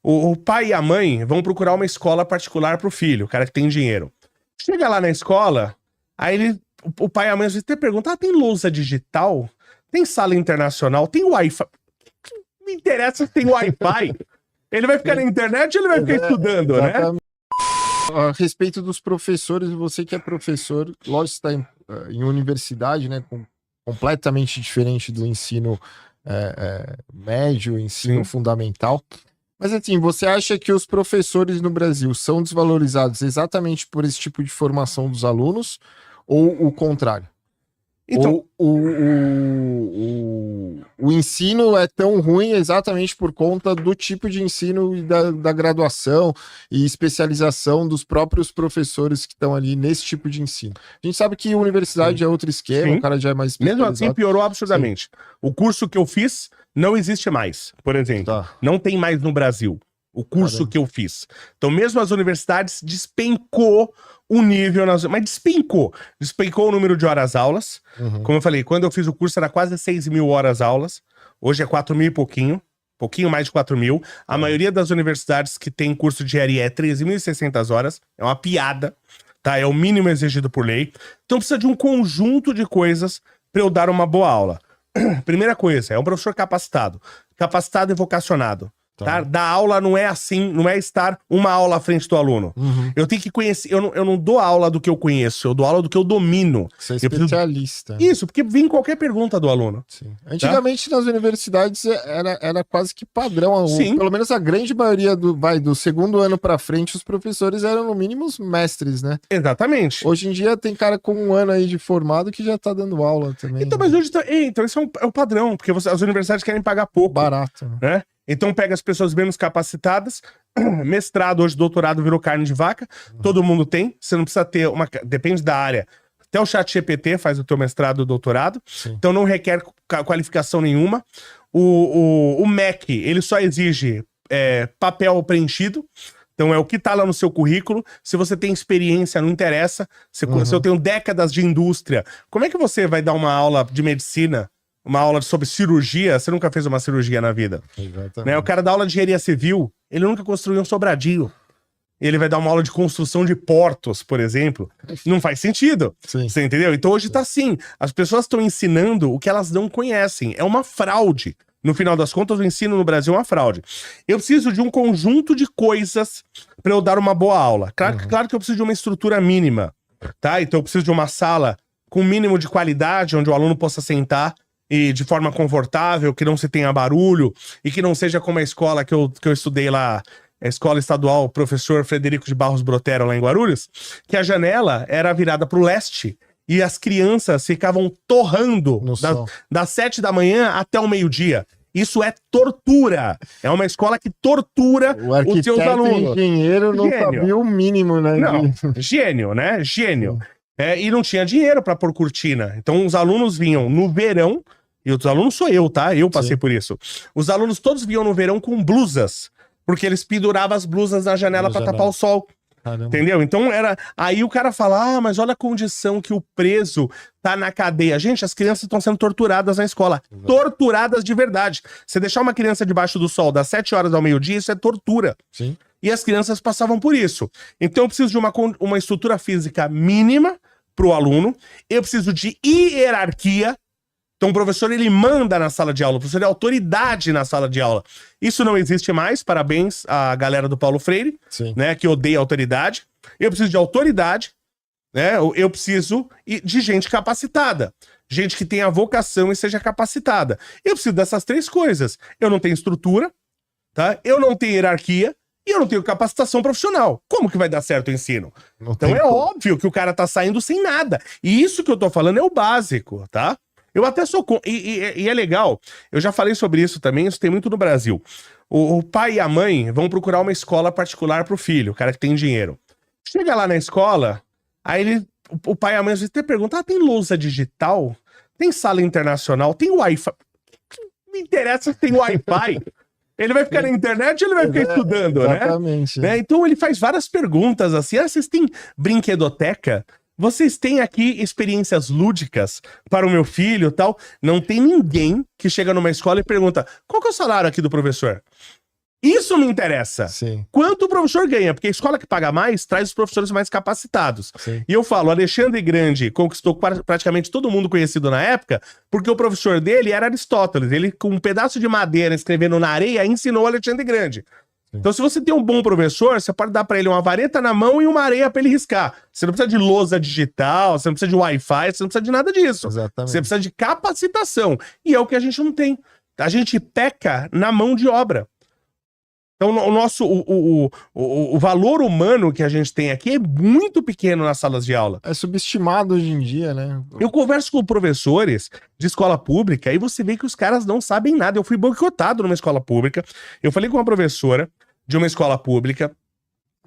O pai e a mãe vão procurar uma escola particular pro filho, o cara que tem dinheiro. Chega lá na escola, aí o pai e a mãe às vezes até perguntam, tem lousa digital? Tem sala internacional? Tem Wi-Fi? Me interessa se tem Wi-Fi. Ele vai ficar na internet ou ele vai ficar estudando, né? A respeito dos professores, você que é professor, lógico, está em universidade, né, completamente diferente do ensino médio, ensino fundamental. Mas assim, você acha que os professores no Brasil são desvalorizados exatamente por esse tipo de formação dos alunos ou o contrário? Então, O ensino é tão ruim exatamente por conta do tipo de ensino e da graduação e especialização dos próprios professores que estão ali nesse tipo de ensino. A gente sabe que universidade é outro esquema, o cara já é mais especializado. Mesmo assim, piorou absurdamente. O curso que eu fiz não existe mais, por exemplo. Não tem mais no Brasil o curso que eu fiz. Então, mesmo as universidades despencou o nível, mas despencou o número de horas-aulas. Como eu falei, quando eu fiz o curso era quase 6.000 horas-aulas, hoje é 4.000 e pouquinho mais de 4.000. A maioria das universidades que tem curso de RE é 13.600 horas, é uma piada, tá? É o mínimo exigido por lei. Então precisa de um conjunto de coisas para eu dar uma boa aula. Primeira coisa, é um professor capacitado e vocacionado. Tá? Dar aula não é assim, não é estar uma aula à frente do aluno. Eu tenho que conhecer, eu não dou aula do que eu conheço, eu dou aula do que eu domino. Você é especialista. Isso, porque vem qualquer pergunta do aluno. Antigamente nas universidades era quase que padrão. Pelo menos a grande maioria do segundo ano pra frente, os professores eram no mínimo os mestres, né? Exatamente. Hoje em dia tem cara com um ano aí de formado que já tá dando aula também. Então, mas hoje então esse é o padrão, porque as universidades querem pagar pouco. Barato, né? Então pega as pessoas menos capacitadas, mestrado, hoje doutorado virou carne de vaca, todo mundo tem, você não precisa ter depende da área. Até o ChatGPT faz o teu mestrado ou doutorado, então não requer qualificação nenhuma. O MEC, ele só exige papel preenchido, então é o que tá lá no seu currículo. Se você tem experiência, não interessa. Se eu tenho décadas de indústria, como é que você vai dar uma aula de medicina? Uma aula sobre cirurgia, você nunca fez uma cirurgia na vida. Né? O cara dá aula de engenharia civil, ele nunca construiu um sobradinho. Ele vai dar uma aula de construção de portos, por exemplo. Não faz sentido. Você entendeu? Então hoje tá assim, as pessoas estão ensinando o que elas não conhecem. É uma fraude. No final das contas, o ensino no Brasil é uma fraude. Eu preciso de um conjunto de coisas para eu dar uma boa aula. Claro que eu preciso de uma estrutura mínima, tá? Então eu preciso de uma sala com mínimo de qualidade, onde o aluno possa sentar e de forma confortável, que não se tenha barulho, e que não seja como a escola que eu estudei lá, a escola estadual Professor Frederico de Barros Brotero, lá em Guarulhos, que a janela era virada para o leste, e as crianças ficavam torrando das 7 da manhã até o meio-dia. Isso é tortura. É uma escola que tortura os seus alunos. O engenheiro não sabia o mínimo, né? Não, gênio, né? Gênio. E não tinha dinheiro para pôr cortina. Então os alunos vinham no verão, e os alunos sou eu, tá? Eu passei por isso. Os alunos todos vinham no verão com blusas, porque eles penduravam as blusas na janela para tapar o sol. Entendeu? Então aí o cara fala, mas olha a condição que o preso tá na cadeia. Gente, as crianças estão sendo torturadas na escola. Torturadas de verdade. Você deixar uma criança debaixo do sol das 7 horas ao meio-dia, isso é tortura. E as crianças passavam por isso. Então eu preciso de uma estrutura física mínima pro aluno. Eu preciso de hierarquia. Então o professor, ele manda na sala de aula. O professor é autoridade na sala de aula. Isso não existe mais. Parabéns à galera do Paulo Freire, né, que odeia autoridade. Eu preciso de autoridade, né? Eu preciso de gente capacitada. Gente que tenha vocação e seja capacitada. Eu preciso dessas 3 coisas. Eu não tenho estrutura, tá? Eu não tenho hierarquia e eu não tenho capacitação profissional. Como que vai dar certo o ensino? Então é óbvio que o cara tá saindo sem nada. E isso que eu tô falando é o básico, tá? Eu até sou... E é legal, eu já falei sobre isso também, isso tem muito no Brasil. O pai e a mãe vão procurar uma escola particular pro filho, o cara que tem dinheiro. Chega lá na escola, aí o pai e a mãe às vezes até perguntam, tem lousa digital? Tem sala internacional? Tem Wi-Fi? Me interessa se tem Wi-Fi. Ele vai ficar na internet ou ele vai ficar estudando, né? Então ele faz várias perguntas assim, vocês têm brinquedoteca? Vocês têm aqui experiências lúdicas para o meu filho e tal? Não tem ninguém que chega numa escola e pergunta, qual que é o salário aqui do professor? Isso me interessa. Sim. Quanto o professor ganha? Porque a escola que paga mais traz os professores mais capacitados. Sim. E eu falo, Alexandre Grande conquistou praticamente todo mundo conhecido na época, porque o professor dele era Aristóteles. Ele, com um pedaço de madeira escrevendo na areia, ensinou Alexandre Grande. Sim. Então, se você tem um bom professor, você pode dar pra ele uma vareta na mão e uma areia pra ele riscar. Você não precisa de lousa digital, você não precisa de Wi-Fi, você não precisa de nada disso. Exatamente. Você precisa de capacitação. E é o que a gente não tem. A gente peca na mão de obra. Então, o valor humano que a gente tem aqui é muito pequeno nas salas de aula. É subestimado hoje em dia, né? Eu converso com professores de escola pública e você vê que os caras não sabem nada. Eu fui boicotado numa escola pública. Eu falei com uma professora de uma escola pública.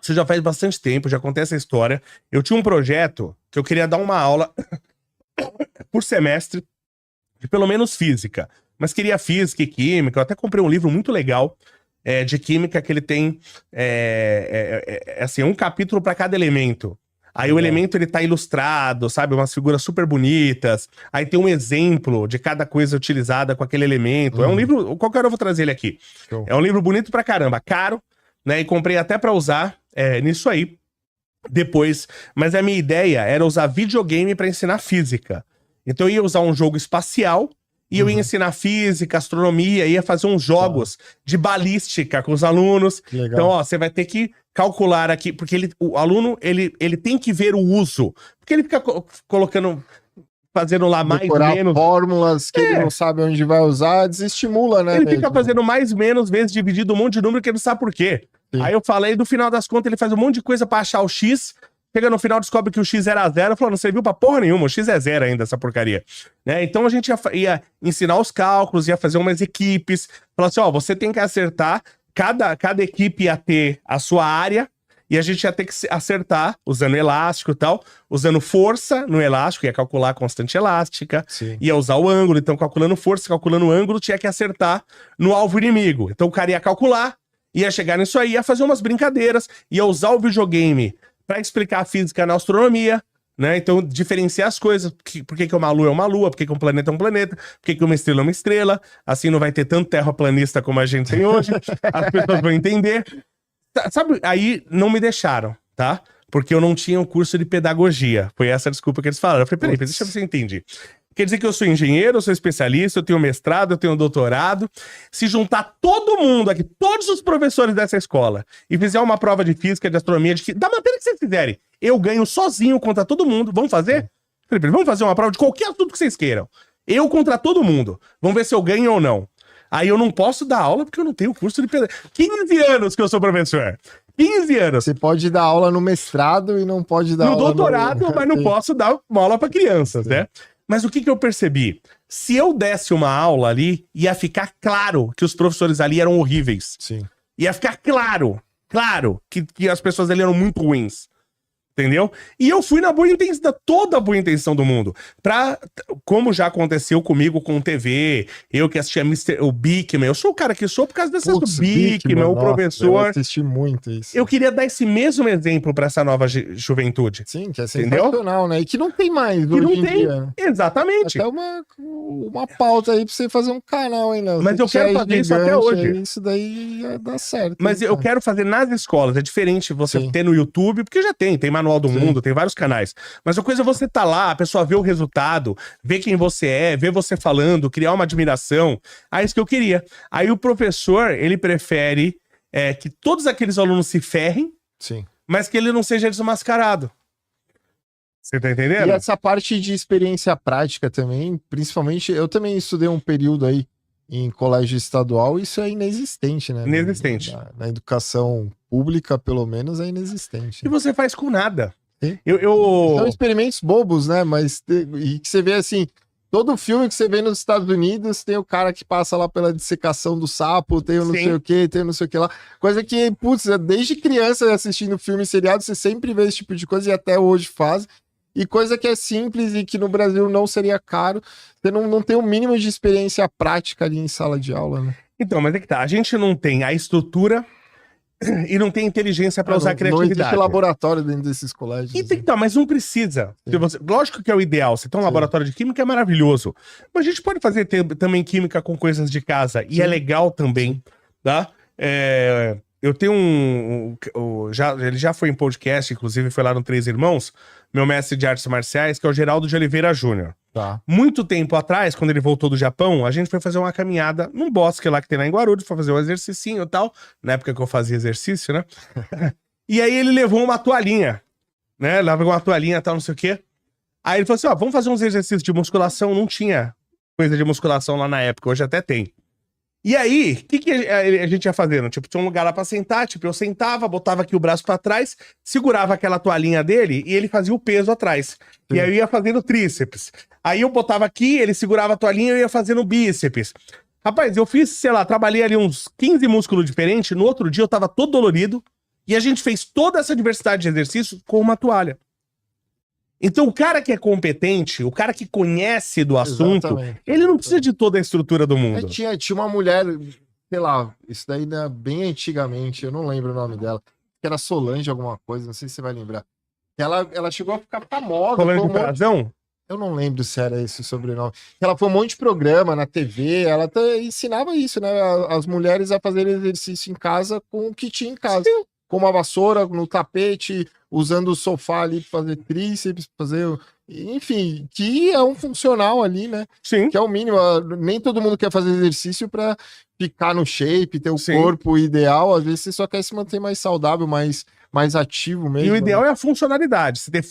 Isso já faz bastante tempo, já acontece a história. Eu tinha um projeto que eu queria dar uma aula por semestre de pelo menos física. Mas queria física e química. Eu até comprei um livro muito legal de química que ele tem assim, um capítulo para cada elemento. Aí o elemento ele tá ilustrado, sabe? Umas figuras super bonitas. Aí tem um exemplo de cada coisa utilizada com aquele elemento. É um livro, qualquer hora eu vou trazer ele aqui. Show. É um livro bonito pra caramba, caro, né? E comprei até pra usar nisso aí depois. Mas a minha ideia era usar videogame pra ensinar física. Então eu ia usar um jogo espacial e eu ia ensinar física, astronomia, ia fazer uns jogos de balística com os alunos. Legal. Então, ó, você vai ter que calcular aqui, porque o aluno, ele tem que ver o uso. Porque ele fica colocando, fazendo lá mais Decorar menos. fórmulas que ele não sabe onde vai usar, desestimula, né? Ele fica fazendo mais menos vezes dividido um monte de número que ele não sabe por quê. Sim. Aí eu falei, no final das contas, ele faz um monte de coisa pra achar o X. Chega no final, descobre que o X era 0. Falou, não serviu pra porra nenhuma, o X é 0 ainda, essa porcaria. Né? Então a gente ia ensinar os cálculos, ia fazer umas equipes. Falar assim, ó, você tem que acertar, cada equipe ia ter a sua área, e a gente ia ter que acertar, usando elástico e tal, usando força no elástico, ia calcular a constante elástica, Sim. ia usar o ângulo, então calculando força, calculando o ângulo, tinha que acertar no alvo inimigo. Então o cara ia calcular, ia chegar nisso aí, ia fazer umas brincadeiras, ia usar o videogame para explicar a física na astronomia, né? Então, diferenciar as coisas. Por que uma lua é uma lua? Por que um planeta é um planeta? Por que uma estrela é uma estrela? Assim não vai ter tanto terraplanista como a gente tem hoje. As pessoas vão entender. Sabe, aí não me deixaram, tá? Porque eu não tinha um curso de pedagogia. Foi essa a desculpa que eles falaram. Eu falei, peraí, deixa eu ver se eu entendi. Quer dizer que eu sou engenheiro, eu sou especialista, eu tenho mestrado, eu tenho doutorado. Se juntar todo mundo aqui, todos os professores dessa escola, e fizer uma prova de física, de astronomia, da matéria que vocês fizerem, eu ganho sozinho contra todo mundo. Vamos fazer? Falei, vamos fazer uma prova de qualquer assunto que vocês queiram. Eu contra todo mundo. Vamos ver se eu ganho ou não. Aí eu não posso dar aula porque eu não tenho curso de pedagogia. 15 anos que eu sou professor. 15 anos. Você pode dar aula no mestrado e não pode dar no aula doutorado, mas não posso dar uma aula para crianças, né? Mas o que eu percebi? Se eu desse uma aula ali, ia ficar claro que os professores ali eram horríveis. Sim. Ia ficar claro que as pessoas ali eram muito ruins. Entendeu? E eu fui na boa intenção, toda a boa intenção do mundo. Como já aconteceu comigo com TV, eu que assistia o Bikman, eu sou o cara que sou por causa dessas do Bikman, o professor. Eu assisti muito isso. Eu queria dar esse mesmo exemplo para essa nova juventude. Sim, que é sensacional, né? E que não tem mais que hoje não em tem, dia, né? Exatamente. Até uma pauta aí pra você fazer um canal, hein, Léo? Mas eu quero fazer isso até hoje. Isso daí ia dar certo. Mas eu quero fazer nas escolas. É diferente você ter no YouTube, porque já tem manual do mundo, tem vários canais. Mas a coisa é você tá lá, a pessoa vê o resultado, vê quem você é, vê você falando, criar uma admiração. Ah, isso que eu queria. Aí o professor, ele prefere que todos aqueles alunos se ferrem, mas que ele não seja desmascarado. Você tá entendendo? E essa parte de experiência prática também, principalmente, eu também estudei um período aí em colégio estadual, isso é inexistente, né? Inexistente. Na educação pública, pelo menos, é inexistente. E você faz com nada. São experimentos bobos, né? Mas e que você vê assim, todo filme que você vê nos Estados Unidos tem o cara que passa lá pela dissecação do sapo, tem o não sei o que, tem o não sei o que lá. Coisa que, putz, desde criança assistindo filme seriado, você sempre vê esse tipo de coisa e até hoje faz. E coisa que é simples e que no Brasil não seria caro. Você não tem o mínimo de experiência prática ali em sala de aula, né? Então, mas é que tá. A gente não tem a estrutura e não tem inteligência para usar a criatividade. Não existe laboratório dentro desses colégios. E tem que tá, mas não precisa. Lógico que é o ideal. Você tem um laboratório de química, é maravilhoso. Mas a gente pode fazer também química com coisas de casa. E é legal também, tá? Eu tenho ele já foi em podcast, inclusive foi lá no Três Irmãos, meu mestre de artes marciais, que é o Geraldo de Oliveira Júnior. Tá. Muito tempo atrás, quando ele voltou do Japão, a gente foi fazer uma caminhada num bosque lá que tem lá em Guarulhos, foi fazer um exercicinho e tal, na época que eu fazia exercício, né? E aí ele levou uma toalhinha, né? Levou uma toalhinha e tal, não sei o quê. Aí ele falou assim, ó, vamos fazer uns exercícios de musculação. Não tinha coisa de musculação lá na época, hoje até tem. E aí, o que a gente ia fazendo? Tipo, tinha um lugar lá pra sentar, tipo, eu sentava, botava aqui o braço pra trás, segurava aquela toalhinha dele e ele fazia o peso atrás. Sim. E aí eu ia fazendo tríceps. Aí eu botava aqui, ele segurava a toalhinha e eu ia fazendo bíceps. Rapaz, eu fiz, sei lá, trabalhei ali uns 15 músculos diferentes, no outro dia eu tava todo dolorido e a gente fez toda essa diversidade de exercícios com uma toalha. Então, o cara que é competente, o cara que conhece do assunto, exatamente, ele não precisa de toda a estrutura do mundo. Tinha uma mulher, sei lá, isso daí bem antigamente, eu não lembro o nome dela, que era Solange alguma coisa, não sei se você vai lembrar. Ela chegou a ficar famosa. Solange Frazão? Eu não lembro se era esse o sobrenome. Ela foi um monte de programa na TV, ela ensinava isso, né? As mulheres a fazerem exercício em casa com o que tinha em casa. Sim. Com uma vassoura no tapete, usando o sofá ali para fazer tríceps, fazer... Enfim, que é um funcional ali, né? Sim. Que é o mínimo. Nem todo mundo quer fazer exercício para ficar no shape, ter o corpo ideal. Às vezes você só quer se manter mais saudável, mais ativo mesmo. E o ideal é a funcionalidade. Você ter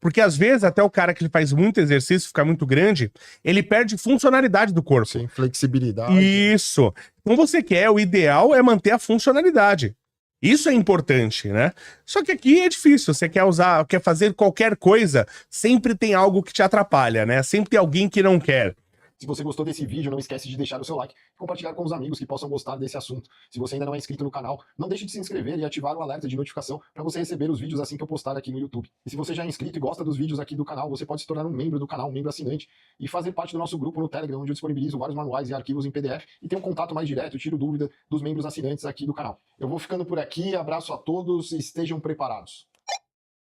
Porque às vezes até o cara que ele faz muito exercício, fica muito grande, ele perde funcionalidade do corpo. Sim, flexibilidade. Isso. Então você quer, o ideal é manter a funcionalidade. Isso é importante, né? Só que aqui é difícil. Você quer fazer qualquer coisa, sempre tem algo que te atrapalha, né? Sempre tem alguém que não quer. Se você gostou desse vídeo, não esquece de deixar o seu like e compartilhar com os amigos que possam gostar desse assunto. Se você ainda não é inscrito no canal, não deixe de se inscrever e ativar o alerta de notificação para você receber os vídeos assim que eu postar aqui no YouTube. E se você já é inscrito e gosta dos vídeos aqui do canal, você pode se tornar um membro do canal, um membro assinante, e fazer parte do nosso grupo no Telegram, onde eu disponibilizo vários manuais e arquivos em PDF e tem um contato mais direto, tiro dúvida dos membros assinantes aqui do canal. Eu vou ficando por aqui, abraço a todos e estejam preparados.